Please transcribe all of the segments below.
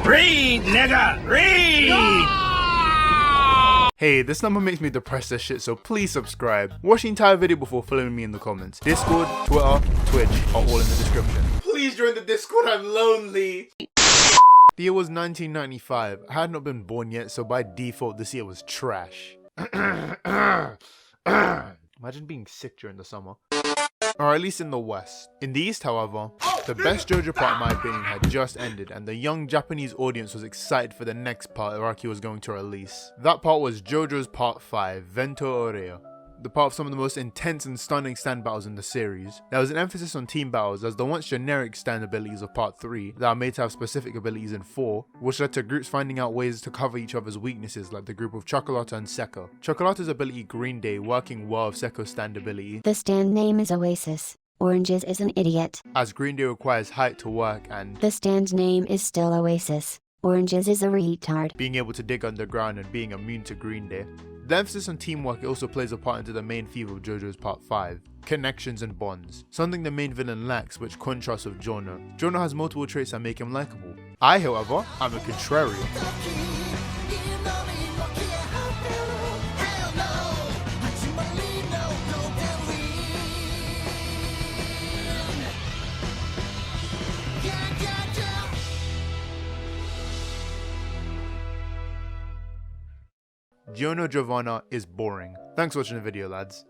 Read, nigga! Read! Hey, this number makes me depressed as shit, so please subscribe. Watch the entire video before following me in the comments. Discord, Twitter, Twitch are all in the description. Please join the Discord, I'm lonely. The year was 1995. I had not been born yet, so by default this year was trash. Imagine being sick during the summer. Or at least in the West. In the East, however, the best Jojo part in my opinion had just ended and the young Japanese audience was excited for the next part Araki was going to release. That part was Jojo's Part 5, Vento Orea. The part of some of the most intense and stunning stand battles in the series. There was an emphasis on team battles as the once generic stand abilities of Part 3 that are made to have specific abilities in 4, which led to groups finding out ways to cover each other's weaknesses like the group of Chocolata and Seko. Chocolata's ability Green Day working well with Seko's stand ability. The stand name is Oasis. Oranges is an idiot. As Green Day requires height to work and The stand name is still Oasis. Oranges is a retard. being able to dig underground and being immune to Green Day. The emphasis on teamwork also plays a part into the main theme of Jojo's Part 5, connections and bonds, something the main villain lacks which contrasts with Giorno. Giorno has multiple traits that make him likable. I, however, am a contrarian. Giorno Giovanna is boring. Thanks for watching the video, lads.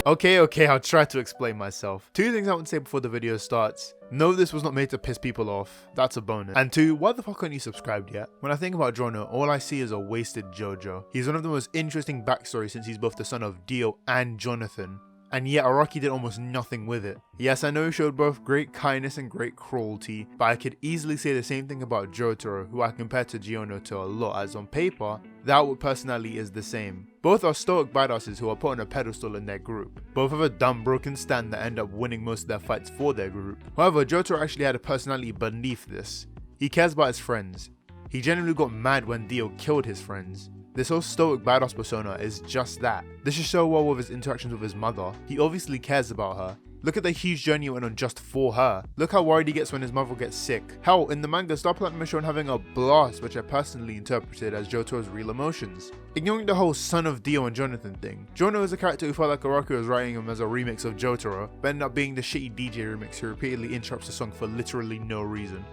Okay, I'll try to explain myself. 2 things I want to say before the video starts. No, this was not made to piss people off. That's a bonus. And 2, why the fuck aren't you subscribed yet? When I think about Giorno, all I see is a wasted Jojo. He's one of the most interesting backstories since he's both the son of Dio and Jonathan. And yet Araki did almost nothing with it. Yes, I know he showed both great kindness and great cruelty, but I could easily say the same thing about Jotaro, who I compare to Giorno to a lot, as on paper, the outward personality is the same. Both are stoic badasses who are put on a pedestal in their group. Both have a dumb broken stand that end up winning most of their fights for their group. However, Jotaro actually had a personality beneath this. He cares about his friends. He genuinely got mad when Dio killed his friends. This whole stoic badass persona is just that. This is so well with his interactions with his mother. He obviously cares about her. Look at the huge journey he went on just for her. Look how worried he gets when his mother gets sick. Hell, in the manga, Star Platinum is shown having a blast, which I personally interpreted as Jotaro's real emotions. Ignoring the whole son of Dio and Jonathan thing, Giorno is a character who felt like Araki was writing him as a remix of Jotaro, but ended up being the shitty DJ remix who repeatedly interrupts the song for literally no reason.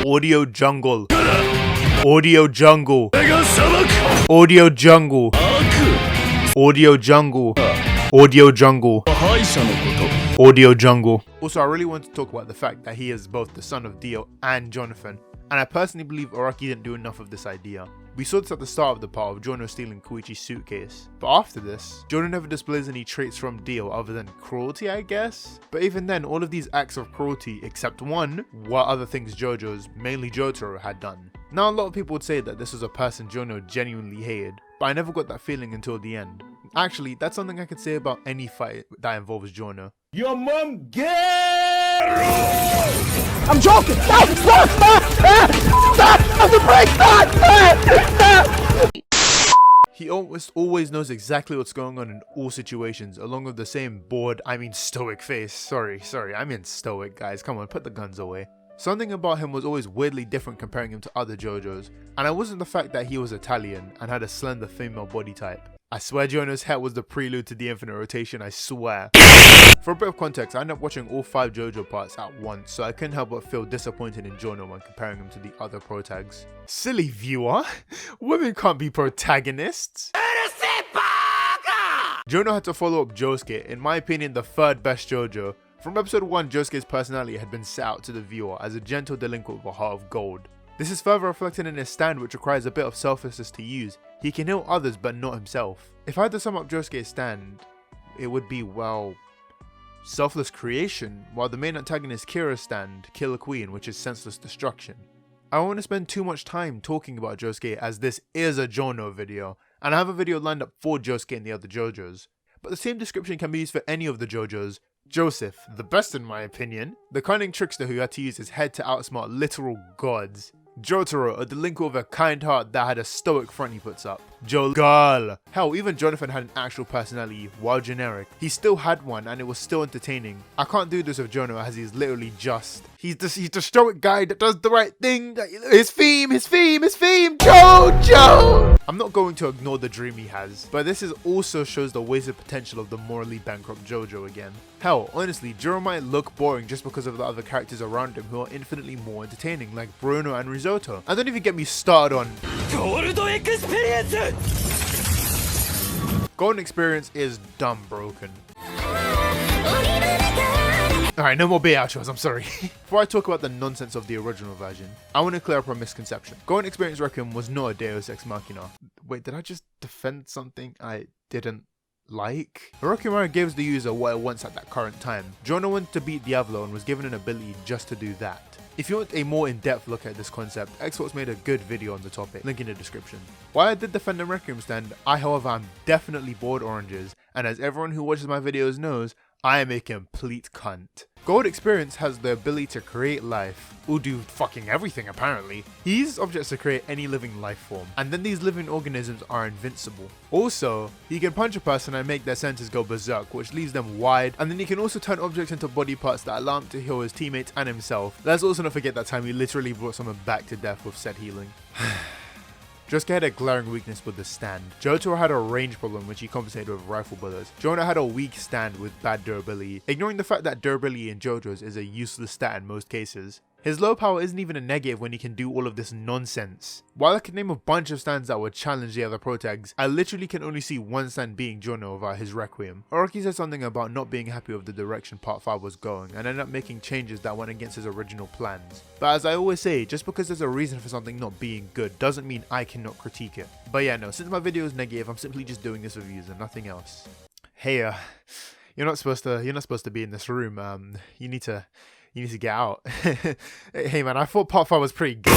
Audio jungle. Audio jungle. Audio jungle. Audio jungle. Audio jungle. Audio jungle. Also, I really want to talk about the fact that he is both the son of Dio and Jonathan, and I personally believe Araki didn't do enough of this idea. We saw this at the start of the part of Giorno stealing Koichi's suitcase, but after this, Giorno never displays any traits from Dio other than cruelty, I guess? But even then, all of these acts of cruelty, except one, were other things Jojo's, mainly Jotaro, had done. Now, a lot of people would say that this was a person Giorno genuinely hated, but I never got that feeling until the end. Actually, that's something I could say about any fight that involves Giorno. Your mom gay! I'm joking! Stop! Stop! Stop! He always knows exactly what's going on in all situations, along with the same stoic face. Sorry, I mean stoic, guys. Come on, put the guns away. Something about him was always weirdly different comparing him to other Jojos, and it wasn't the fact that he was Italian and had a slender female body type. I swear Giorno's hair was the prelude to the infinite rotation, I swear. For a bit of context, I ended up watching all 5 Jojo parts at once, so I couldn't help but feel disappointed in Giorno when comparing him to the other protags. Silly viewer, women can't be protagonists. Giorno had to follow up Josuke, in my opinion the 3rd best Jojo. From episode 1, Josuke's personality had been set out to the viewer as a gentle delinquent with a heart of gold. This is further reflected in his stand, which requires a bit of selflessness to use. He can heal others but not himself. If I had to sum up Josuke's stand, it would be, well, selfless creation, while the main antagonist Kira's stand, Kill a Queen, which is senseless destruction. I don't want to spend too much time talking about Josuke as this is a Giorno video, and I have a video lined up for Josuke and the other Jojos. But the same description can be used for any of the Jojos. Joseph, the best in my opinion, the cunning trickster who had to use his head to outsmart literal gods. Jotaro, a delinquent with a kind heart that had a stoic front he puts up. Jogal. Hell, even Jonathan had an actual personality, while generic. He still had one and it was still entertaining. I can't do this with Jono as he's literally just. He's the stoic guy that does the right thing. His theme, Jojo! I'm not going to ignore the dream he has, but this also shows the wasted potential of the morally bankrupt Jojo again. Hell, honestly, Jiro might look boring just because of the other characters around him who are infinitely more entertaining, like Bruno and Risotto. And don't even get me started on Golden Experience is dumb broken. Alright, no more beer outros, I'm sorry. Before I talk about the nonsense of the original version, I want to clear up a misconception. Golden Experience Requiem was not a Deus Ex Machina. Wait, did I just defend something I didn't like? Orochimaru gives the user what it wants at that current time. Giorno wanted to beat Diavolo and was given an ability just to do that. If you want a more in-depth look at this concept, Xbox made a good video on the topic, link in the description. While I did defend the Requiem stand, however am definitely bored oranges, and as everyone who watches my videos knows, I am a complete cunt. Gold Experience has the ability to create life, or do fucking everything apparently. He uses objects to create any living life form, and then these living organisms are invincible. Also, he can punch a person and make their senses go berserk, which leaves them wide, and then he can also turn objects into body parts that allow him to heal his teammates and himself. Let's also not forget that time he literally brought someone back to death with said healing. Josuke had a glaring weakness with the stand. Jotaro had a range problem which he compensated with rifle bullets. Giorno had a weak stand with bad durability, ignoring the fact that durability in JoJo's is a useless stat in most cases. His low power isn't even a negative when he can do all of this nonsense. While I can name a bunch of stands that would challenge the other protags, I literally can only see one stand being Giorno via his Requiem. Orochi said something about not being happy with the direction Part 5 was going and ended up making changes that went against his original plans. But as I always say, just because there's a reason for something not being good doesn't mean I cannot critique it. But yeah, no, since my video is negative, I'm simply just doing this reviews and nothing else. Hey, you're not supposed to be in this room. You need to get out. Hey man, I thought Part 5 was pretty good.